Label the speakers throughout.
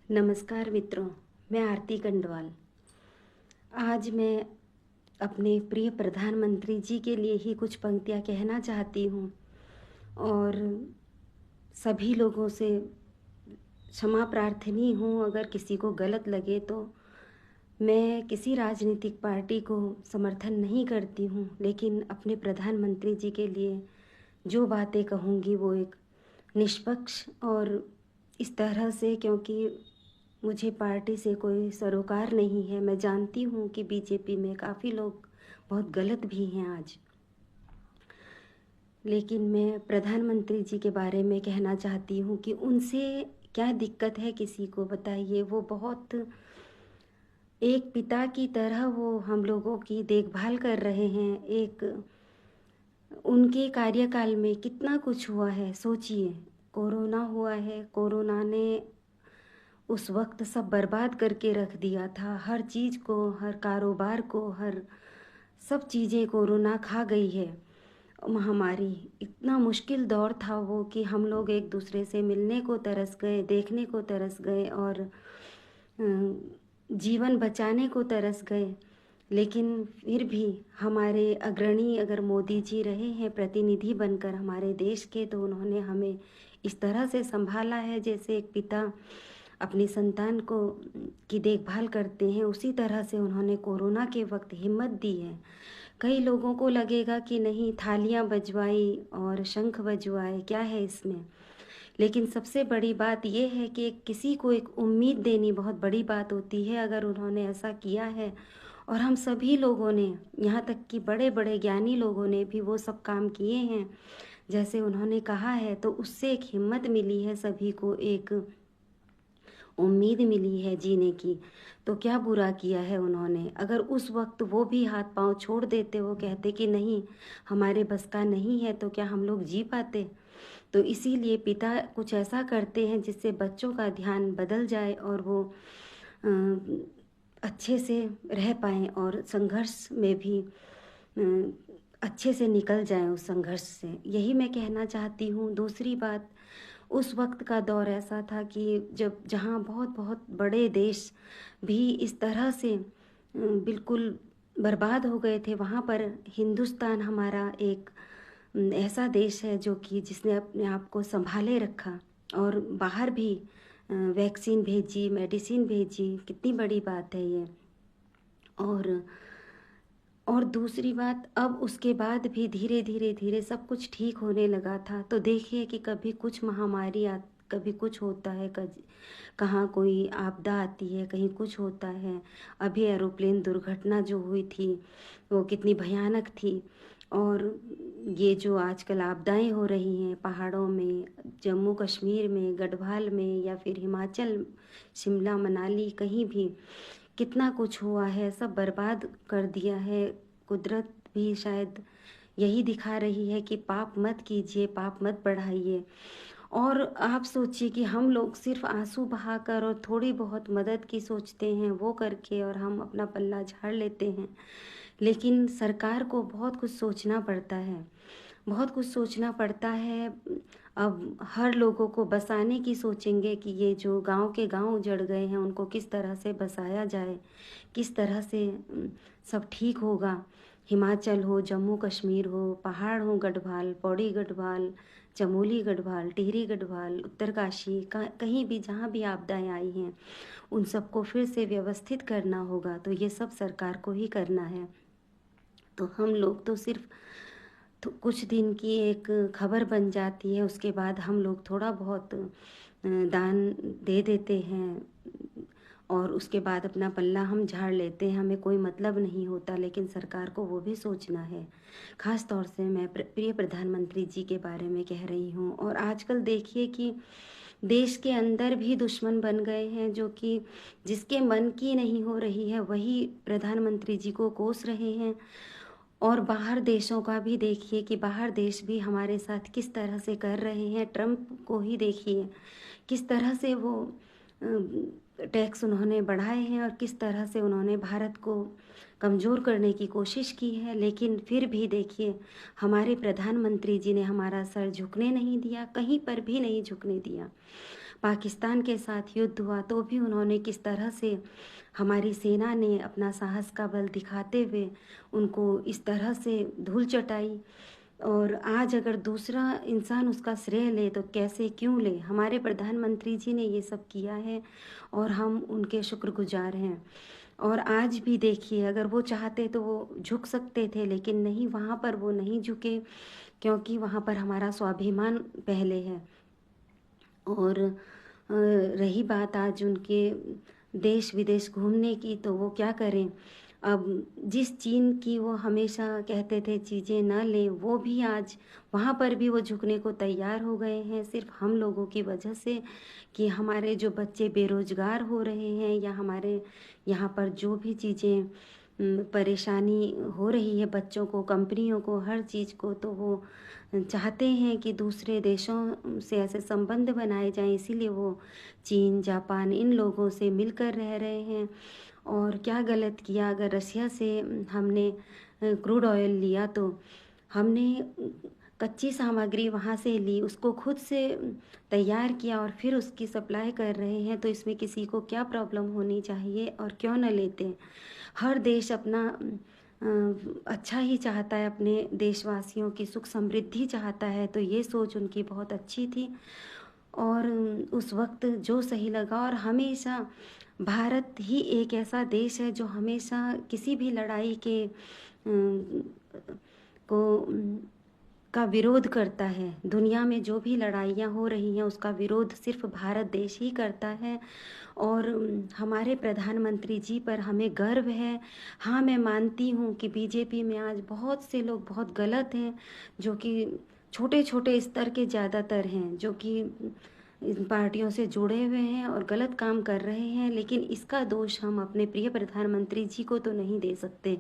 Speaker 1: नमस्कार मित्रों, मैं आरती कंडवाल। आज मैं अपने प्रिय प्रधानमंत्री जी के लिए ही कुछ पंक्तियाँ कहना चाहती हूँ और सभी लोगों से क्षमा प्रार्थनी हूँ अगर किसी को गलत लगे तो। मैं किसी राजनीतिक पार्टी को समर्थन नहीं करती हूँ, लेकिन अपने प्रधानमंत्री जी के लिए जो बातें कहूँगी वो एक निष्पक्ष और इस तरह से, क्योंकि मुझे पार्टी से कोई सरोकार नहीं है। मैं जानती हूँ कि बीजेपी में काफ़ी लोग बहुत गलत भी हैं आज, लेकिन मैं प्रधानमंत्री जी के बारे में कहना चाहती हूँ कि उनसे क्या दिक्कत है किसी को बताइए। वो बहुत एक पिता की तरह वो हम लोगों की देखभाल कर रहे हैं। एक उनके कार्यकाल में कितना कुछ हुआ है सोचिए। कोरोना हुआ है, कोरोना ने उस वक्त सब बर्बाद करके रख दिया था। हर चीज़ को, हर कारोबार को, हर सब चीज़ें कोरोना खा गई है। महामारी, इतना मुश्किल दौर था वो कि हम लोग एक दूसरे से मिलने को तरस गए, देखने को तरस गए और जीवन बचाने को तरस गए। लेकिन फिर भी हमारे अग्रणी अगर मोदी जी रहे हैं प्रतिनिधि बनकर हमारे देश के, तो उन्होंने हमें इस तरह से संभाला है जैसे एक पिता अपनी संतान को की देखभाल करते हैं, उसी तरह से उन्होंने कोरोना के वक्त हिम्मत दी है। कई लोगों को लगेगा कि नहीं, थालियां बजवाई और शंख बजवाए, क्या है इसमें। लेकिन सबसे बड़ी बात यह है कि किसी को एक उम्मीद देनी बहुत बड़ी बात होती है। अगर उन्होंने ऐसा किया है और हम सभी लोगों ने, यहाँ तक कि बड़े बड़े ज्ञानी लोगों ने भी वो सब काम किए हैं जैसे उन्होंने कहा है, तो उससे एक हिम्मत मिली है, सभी को एक उम्मीद मिली है जीने की। तो क्या बुरा किया है उन्होंने। अगर उस वक्त वो भी हाथ पांव छोड़ देते, वो कहते कि नहीं हमारे बस का नहीं है, तो क्या हम लोग जी पाते। तो इसीलिए पिता कुछ ऐसा करते हैं जिससे बच्चों का ध्यान बदल जाए और वो अच्छे से रह पाएँ और संघर्ष में भी अच्छे से निकल जाएं उस संघर्ष से। यही मैं कहना चाहती हूँ। दूसरी बात, उस वक्त का दौर ऐसा था कि जब जहाँ बहुत बहुत बड़े देश भी इस तरह से बिल्कुल बर्बाद हो गए थे, वहाँ पर हिंदुस्तान हमारा एक ऐसा देश है जो कि जिसने अपने आप को संभाले रखा और बाहर भी वैक्सीन भेजी, मेडिसिन भेजी। कितनी बड़ी बात है ये। और दूसरी बात, अब उसके बाद भी धीरे धीरे धीरे सब कुछ ठीक होने लगा था। तो देखिए कि कभी कुछ महामारी कभी कुछ होता है, कहाँ कोई आपदा आती है, कहीं कुछ होता है। अभी एरोप्लेन दुर्घटना जो हुई थी वो कितनी भयानक थी। और ये जो आजकल आपदाएं हो रही हैं पहाड़ों में, जम्मू कश्मीर में, गढ़वाल में, या फिर हिमाचल, शिमला, मनाली, कहीं भी कितना कुछ हुआ है, सब बर्बाद कर दिया है। कुदरत भी शायद यही दिखा रही है कि पाप मत कीजिए, पाप मत बढ़ाइए। और आप सोचिए कि हम लोग सिर्फ आंसू बहाकर और थोड़ी बहुत मदद की सोचते हैं, वो करके और हम अपना पल्ला झाड़ लेते हैं। लेकिन सरकार को बहुत कुछ सोचना पड़ता है, बहुत कुछ सोचना पड़ता है। अब हर लोगों को बसाने की सोचेंगे कि ये जो गांव के गांव उजड़ गए हैं उनको किस तरह से बसाया जाए, किस तरह से सब ठीक होगा। हिमाचल हो, जम्मू कश्मीर हो, पहाड़ हो, गढ़वाल, पौड़ी गढ़वाल, चमोली गढ़वाल, टिहरी गढ़वाल, उत्तरकाशी, कहीं भी जहाँ भी आपदाएं आई हैं उन सबको फिर से व्यवस्थित करना होगा। तो ये सब सरकार को ही करना है। तो हम लोग तो सिर्फ तो कुछ दिन की एक खबर बन जाती है, उसके बाद हम लोग थोड़ा बहुत दान दे देते हैं और उसके बाद अपना पल्ला हम झाड़ लेते हैं, हमें कोई मतलब नहीं होता। लेकिन सरकार को वो भी सोचना है। ख़ास तौर से मैं प्रिय प्रधानमंत्री जी के बारे में कह रही हूँ। और आजकल देखिए कि देश के अंदर भी दुश्मन बन गए हैं, जो कि जिसके मन की नहीं हो रही है वही प्रधानमंत्री जी को कोस रहे हैं। और बाहर देशों का भी देखिए कि बाहर देश भी हमारे साथ किस तरह से कर रहे हैं। ट्रम्प को ही देखिए किस तरह से वो टैक्स उन्होंने बढ़ाए हैं और किस तरह से उन्होंने भारत को कमज़ोर करने की कोशिश की है। लेकिन फिर भी देखिए हमारे प्रधानमंत्री जी ने हमारा सर झुकने नहीं दिया, कहीं पर भी नहीं झुकने दिया। पाकिस्तान के साथ युद्ध हुआ तो भी उन्होंने किस तरह से हमारी सेना ने अपना साहस का बल दिखाते हुए उनको इस तरह से धूल चटाई। और आज अगर दूसरा इंसान उसका श्रेय ले तो कैसे क्यों ले? हमारे प्रधानमंत्री जी ने ये सब किया है और हम उनके शुक्रगुजार हैं। और आज भी देखिए, अगर वो चाहते तो वो झुक सकते थे, लेकिन नहीं, वहाँ पर वो नहीं झुके, क्योंकि वहाँ पर हमारा स्वाभिमान पहले है। और रही बात आज उनके देश विदेश घूमने की, तो वो क्या करें? अब जिस चीन की वो हमेशा कहते थे चीज़ें न लें, वो भी आज वहाँ पर भी वो झुकने को तैयार हो गए हैं, सिर्फ हम लोगों की वजह से, कि हमारे जो बच्चे बेरोजगार हो रहे हैं या हमारे यहाँ पर जो भी चीज़ें परेशानी हो रही है बच्चों को, कंपनियों को, हर चीज़ को, तो वो चाहते हैं कि दूसरे देशों से ऐसे संबंध बनाए जाएँ, इसीलिए वो चीन, जापान इन लोगों से मिलकर रह रहे हैं। और क्या गलत किया? अगर रसिया से हमने क्रूड ऑयल लिया तो हमने कच्ची सामग्री वहाँ से ली, उसको खुद से तैयार किया और फिर उसकी सप्लाई कर रहे हैं, तो इसमें किसी को क्या प्रॉब्लम होनी चाहिए? और क्यों न लेते? हर देश अपना अच्छा ही चाहता है, अपने देशवासियों की सुख समृद्धि चाहता है, तो ये सोच उनकी बहुत अच्छी थी। और उस वक़्त जो सही लगा। और हमेशा भारत ही एक ऐसा देश है जो हमेशा किसी भी लड़ाई के को का विरोध करता है। दुनिया में जो भी लड़ाइयाँ हो रही हैं उसका विरोध सिर्फ भारत देश ही करता है। और हमारे प्रधानमंत्री जी पर हमें गर्व है। हाँ, मैं मानती हूँ कि बीजेपी में आज बहुत से लोग बहुत गलत हैं, जो कि छोटे-छोटे स्तर के ज़्यादातर हैं, जो कि इन पार्टियों से जुड़े हुए हैं और गलत काम कर रहे हैं, लेकिन इसका दोष हम अपने प्रिय प्रधानमंत्री जी को तो नहीं दे सकते।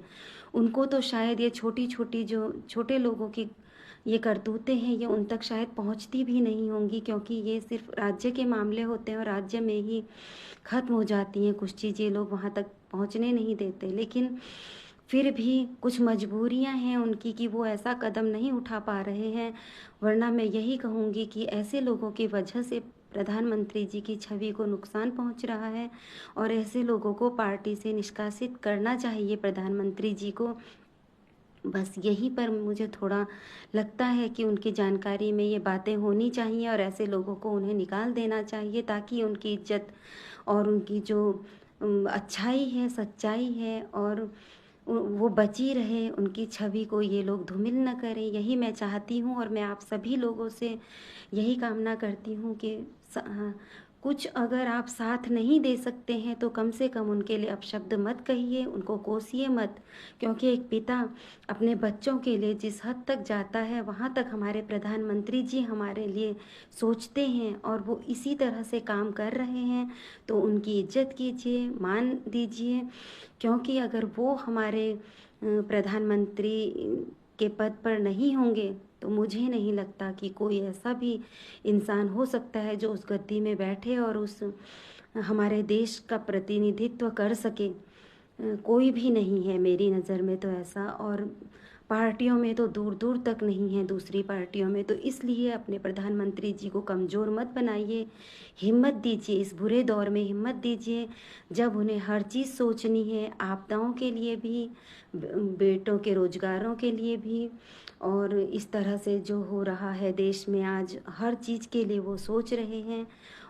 Speaker 1: उनको तो शायद ये छोटी-छोटी जो छोटे लोगों की ये करतूतें हैं, ये उन तक शायद पहुँचती भी नहीं होंगी, क्योंकि ये सिर्फ़ राज्य के मामले होते हैं और राज्य में ही ख़त्म हो जाती हैं कुछ चीज़ें, लोग वहाँ तक पहुँचने नहीं देते। लेकिन फिर भी कुछ मजबूरियाँ हैं उनकी कि वो ऐसा कदम नहीं उठा पा रहे हैं, वरना मैं यही कहूँगी कि ऐसे लोगों की वजह से प्रधानमंत्री जी की छवि को नुकसान पहुँच रहा है और ऐसे लोगों को पार्टी से निष्कासित करना चाहिए प्रधानमंत्री जी को। बस यहीं पर मुझे थोड़ा लगता है कि उनकी जानकारी में ये बातें होनी चाहिए और ऐसे लोगों को उन्हें निकाल देना चाहिए, ताकि उनकी इज़्ज़त और उनकी जो अच्छाई है, सच्चाई है, और वो बची रहे, उनकी छवि को ये लोग धूमिल न करें। यही मैं चाहती हूँ और मैं आप सभी लोगों से यही कामना करती हूँ कि कुछ अगर आप साथ नहीं दे सकते हैं तो कम से कम उनके लिए अपशब्द मत कहिए, उनको कोसिए मत, क्योंकि एक पिता अपने बच्चों के लिए जिस हद तक जाता है वहाँ तक हमारे प्रधानमंत्री जी हमारे लिए सोचते हैं और वो इसी तरह से काम कर रहे हैं। तो उनकी इज्जत कीजिए, मान दीजिए, क्योंकि अगर वो हमारे प्रधानमंत्री के पद पर नहीं होंगे तो मुझे नहीं लगता कि कोई ऐसा भी इंसान हो सकता है जो उस गद्दी में बैठे और उस हमारे देश का प्रतिनिधित्व कर सके। कोई भी नहीं है मेरी नज़र में तो ऐसा, और पार्टियों में तो दूर दूर तक नहीं है, दूसरी पार्टियों में। तो इसलिए अपने प्रधानमंत्री जी को कमज़ोर मत बनाइए, हिम्मत दीजिए, इस बुरे दौर में हिम्मत दीजिए जब उन्हें हर चीज़ सोचनी है, आपदाओं के लिए भी, बेटों के रोजगारों के लिए भी, और इस तरह से जो हो रहा है देश में आज, हर चीज़ के लिए वो सोच रहे हैं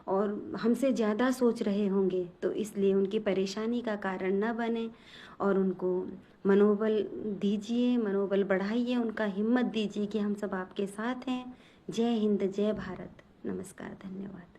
Speaker 1: और हमसे ज़्यादा सोच रहे होंगे। तो इसलिए उनकी परेशानी का कारण न बने और उनको मनोबल दीजिए, मनोबल बढ़ाइए, उनका हिम्मत दीजिए कि हम सब आपके साथ हैं। जय हिंद, जय भारत। नमस्कार, धन्यवाद।